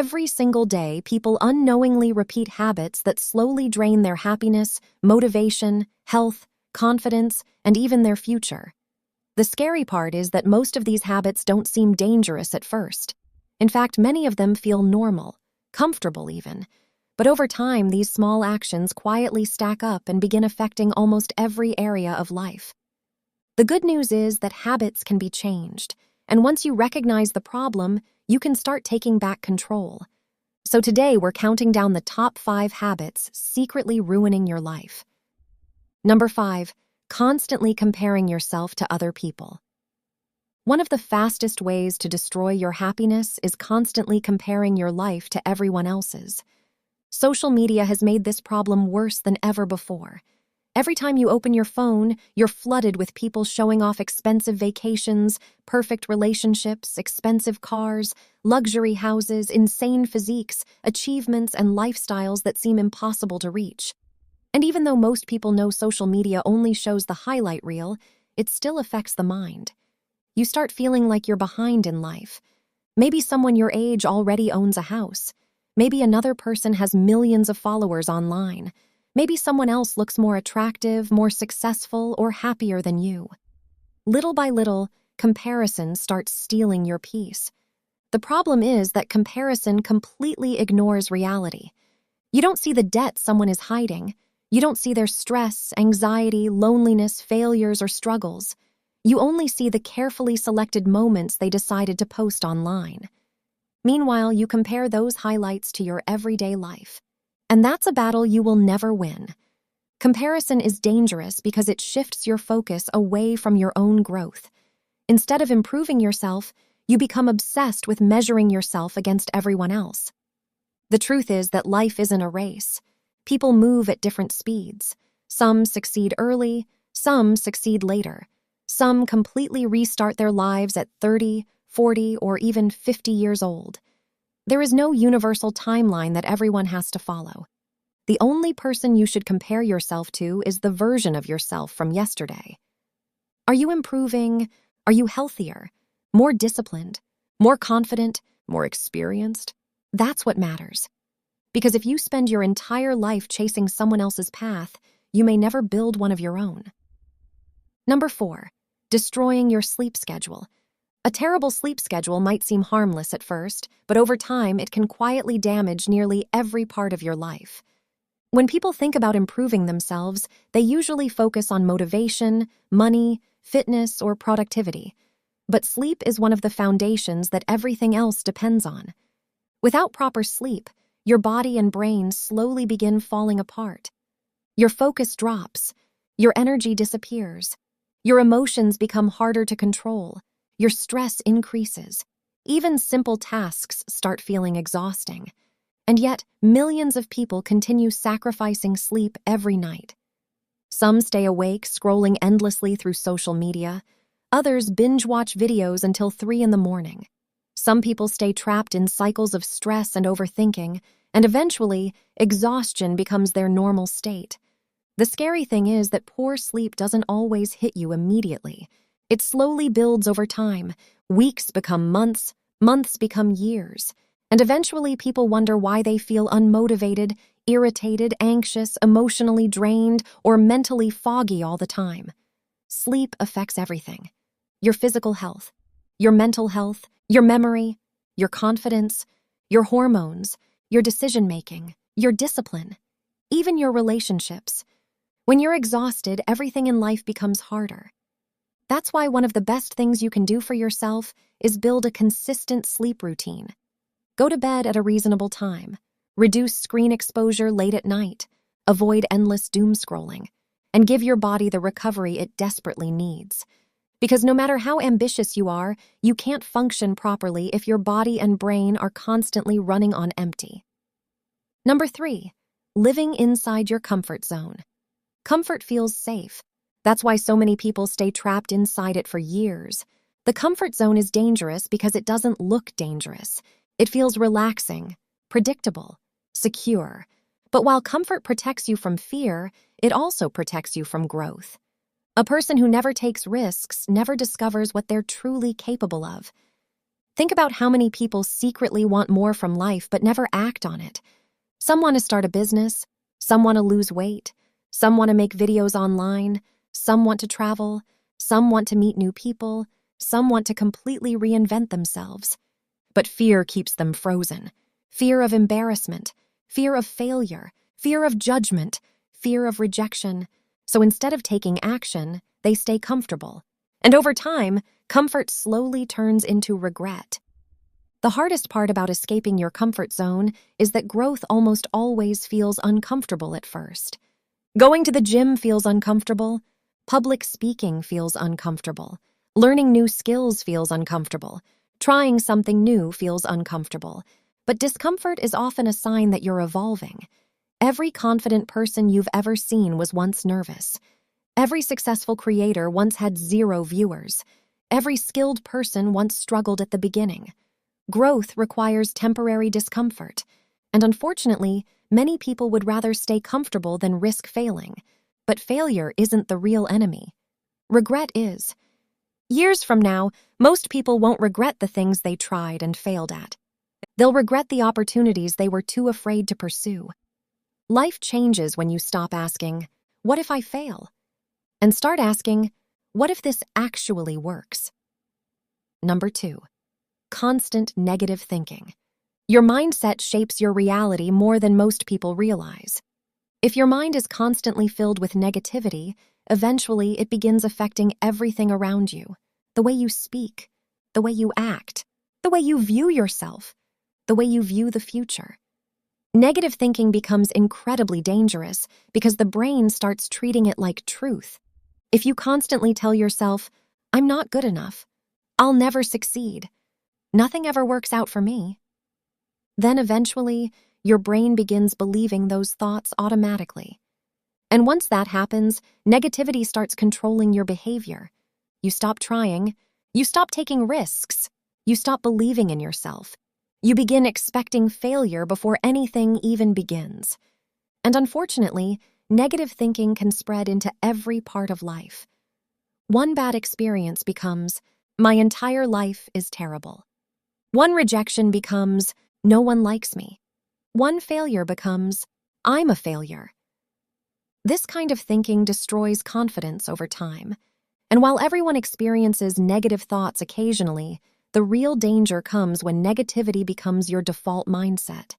Every single day, people unknowingly repeat habits that slowly drain their happiness, motivation, health, confidence, and even their future. The scary part is that most of these habits don't seem dangerous at first. In fact, many of them feel normal, comfortable even. But over time, these small actions quietly stack up and begin affecting almost every area of life. The good news is that habits can be changed, and once you recognize the problem, you can start taking back control. So today, we're counting down the top 5 habits secretly ruining your life. Number 5, constantly comparing yourself to other people. One of the fastest ways to destroy your happiness is constantly comparing your life to everyone else's. Social media has made this problem worse than ever before. Every time you open your phone, you're flooded with people showing off expensive vacations, perfect relationships, expensive cars, luxury houses, insane physiques, achievements, and lifestyles that seem impossible to reach. And even though most people know social media only shows the highlight reel, it still affects the mind. You start feeling like you're behind in life. Maybe someone your age already owns a house. Maybe another person has millions of followers online. Maybe someone else looks more attractive, more successful, or happier than you. Little by little, comparison starts stealing your peace. The problem is that comparison completely ignores reality. You don't see the debt someone is hiding. You don't see their stress, anxiety, loneliness, failures, or struggles. You only see the carefully selected moments they decided to post online. Meanwhile, you compare those highlights to your everyday life. And that's a battle you will never win. Comparison is dangerous because it shifts your focus away from your own growth. Instead of improving yourself, you become obsessed with measuring yourself against everyone else. The truth is that life isn't a race. People move at different speeds. Some succeed early, some succeed later. Some completely restart their lives at 30, 40, or even 50 years old. There is no universal timeline that everyone has to follow. The only person you should compare yourself to is the version of yourself from yesterday. Are you improving? Are you healthier? More disciplined? More confident? More experienced? That's what matters. Because if you spend your entire life chasing someone else's path, you may never build one of your own. Number 4, destroying your sleep schedule. A terrible sleep schedule might seem harmless at first, but over time it can quietly damage nearly every part of your life. When people think about improving themselves, they usually focus on motivation, money, fitness, or productivity. But sleep is one of the foundations that everything else depends on. Without proper sleep, your body and brain slowly begin falling apart. Your focus drops, your energy disappears, your emotions become harder to control. Your stress increases. Even simple tasks start feeling exhausting. And yet, millions of people continue sacrificing sleep every night. Some stay awake, scrolling endlessly through social media. Others binge-watch videos until 3 in the morning. Some people stay trapped in cycles of stress and overthinking, and eventually, exhaustion becomes their normal state. The scary thing is that poor sleep doesn't always hit you immediately. It slowly builds over time. Weeks become months, months become years, and eventually people wonder why they feel unmotivated, irritated, anxious, emotionally drained, or mentally foggy all the time. Sleep affects everything. Your physical health, your mental health, your memory, your confidence, your hormones, your decision-making, your discipline, even your relationships. When you're exhausted, everything in life becomes harder. That's why one of the best things you can do for yourself is build a consistent sleep routine. Go to bed at a reasonable time. Reduce screen exposure late at night. Avoid endless doom scrolling. And give your body the recovery it desperately needs. Because no matter how ambitious you are, you can't function properly if your body and brain are constantly running on empty. Number 3, living inside your comfort zone. Comfort feels safe. That's why so many people stay trapped inside it for years. The comfort zone is dangerous because it doesn't look dangerous. It feels relaxing, predictable, secure. But while comfort protects you from fear, it also protects you from growth. A person who never takes risks never discovers what they're truly capable of. Think about how many people secretly want more from life but never act on it. Some want to start a business, some want to lose weight, some want to make videos online, some want to travel, some want to meet new people, some want to completely reinvent themselves. But fear keeps them frozen. Fear of embarrassment, fear of failure, fear of judgment, fear of rejection. So instead of taking action, they stay comfortable. And over time, comfort slowly turns into regret. The hardest part about escaping your comfort zone is that growth almost always feels uncomfortable at first. Going to the gym feels uncomfortable. Public speaking feels uncomfortable. Learning new skills feels uncomfortable. Trying something new feels uncomfortable. But discomfort is often a sign that you're evolving. Every confident person you've ever seen was once nervous. Every successful creator once had 0 viewers. Every skilled person once struggled at the beginning. Growth requires temporary discomfort, and unfortunately, many people would rather stay comfortable than risk failing. But failure isn't the real enemy. Regret is. Years from now, most people won't regret the things they tried and failed at. They'll regret the opportunities they were too afraid to pursue. Life changes when you stop asking, "What if I fail?" and start asking, "What if this actually works?" Number 2. Constant negative thinking. Your mindset shapes your reality more than most people realize. If your mind is constantly filled with negativity, eventually it begins affecting everything around you. The way you speak, the way you act, the way you view yourself, the way you view the future. Negative thinking becomes incredibly dangerous because the brain starts treating it like truth. If you constantly tell yourself, "I'm not good enough," "I'll never succeed," "Nothing ever works out for me," then eventually your brain begins believing those thoughts automatically. And once that happens, negativity starts controlling your behavior. You stop trying, you stop taking risks, you stop believing in yourself. You begin expecting failure before anything even begins. And unfortunately, negative thinking can spread into every part of life. One bad experience becomes, "My entire life is terrible." One rejection becomes, "No one likes me." One failure becomes, "I'm a failure." This kind of thinking destroys confidence over time. And while everyone experiences negative thoughts occasionally, the real danger comes when negativity becomes your default mindset.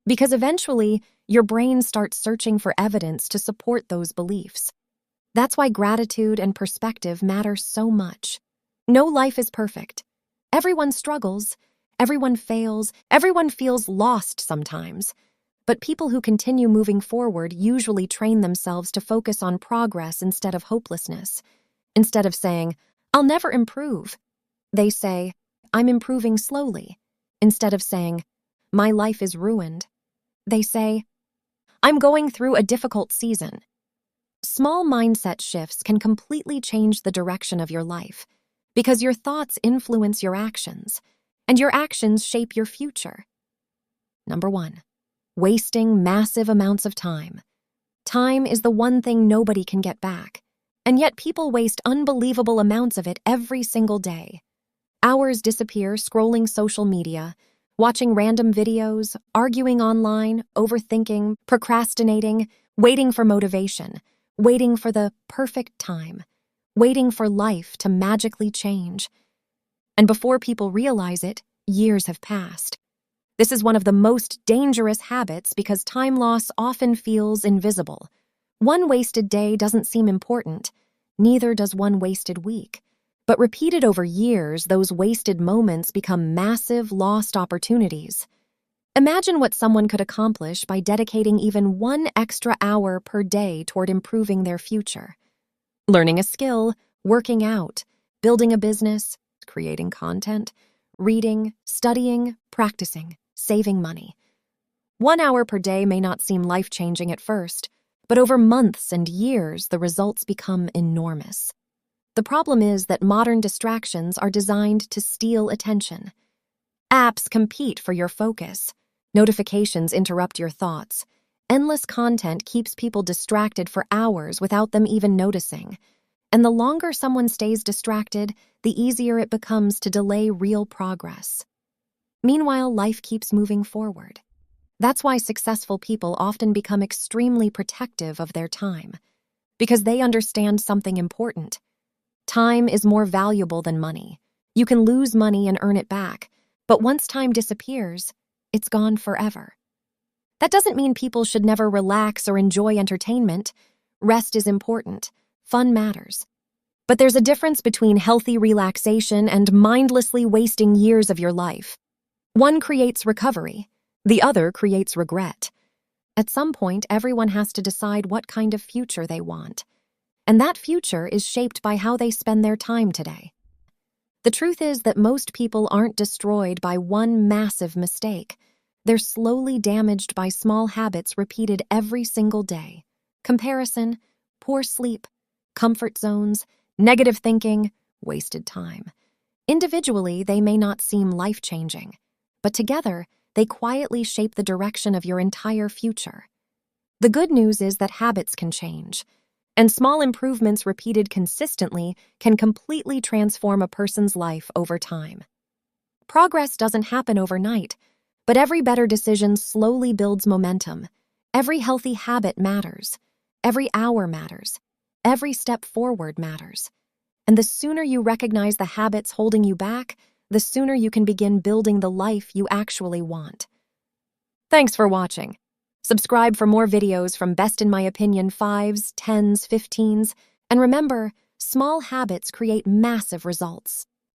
Because eventually, your brain starts searching for evidence to support those beliefs. That's why gratitude and perspective matter so much. No life is perfect. Everyone struggles, everyone fails, everyone feels lost sometimes. But people who continue moving forward usually train themselves to focus on progress instead of hopelessness. Instead of saying, "I'll never improve," they say, "I'm improving slowly." Instead of saying, "My life is ruined," they say, "I'm going through a difficult season." Small mindset shifts can completely change the direction of your life because your thoughts influence your actions, and your actions shape your future. Number 1. Wasting massive amounts of time. Time is the one thing nobody can get back, and yet people waste unbelievable amounts of it every single day. Hours disappear scrolling social media, watching random videos, arguing online, overthinking, procrastinating, waiting for motivation, waiting for the perfect time, waiting for life to magically change. And before people realize it, years have passed. This is one of the most dangerous habits because time loss often feels invisible. One wasted day doesn't seem important, neither does one wasted week. But repeated over years, those wasted moments become massive lost opportunities. Imagine what someone could accomplish by dedicating even 1 extra hour per day toward improving their future. Learning a skill, working out, building a business, creating content, reading, studying, practicing, saving money. 1 hour per day may not seem life-changing at first, but over months and years, the results become enormous. The problem is that modern distractions are designed to steal attention. Apps compete for your focus. Notifications interrupt your thoughts. Endless content keeps people distracted for hours without them even noticing. And the longer someone stays distracted, the easier it becomes to delay real progress. Meanwhile, life keeps moving forward. That's why successful people often become extremely protective of their time, because they understand something important. Time is more valuable than money. You can lose money and earn it back, but once time disappears, it's gone forever. That doesn't mean people should never relax or enjoy entertainment. Rest is important. Fun matters. But there's a difference between healthy relaxation and mindlessly wasting years of your life. One creates recovery. The other creates regret. At some point, everyone has to decide what kind of future they want. And that future is shaped by how they spend their time today. The truth is that most people aren't destroyed by one massive mistake. They're slowly damaged by small habits repeated every single day. Comparison, poor sleep, comfort zones, negative thinking, wasted time. Individually, they may not seem life-changing, but together, they quietly shape the direction of your entire future. The good news is that habits can change, and small improvements repeated consistently can completely transform a person's life over time. Progress doesn't happen overnight, but every better decision slowly builds momentum. Every healthy habit matters. Every hour matters. Every step forward matters. And the sooner you recognize the habits holding you back, the sooner you can begin building the life you actually want. Thanks for watching. Subscribe for more videos from Best in My Opinion 5s, 10s, 15s, and remember, small habits create massive results.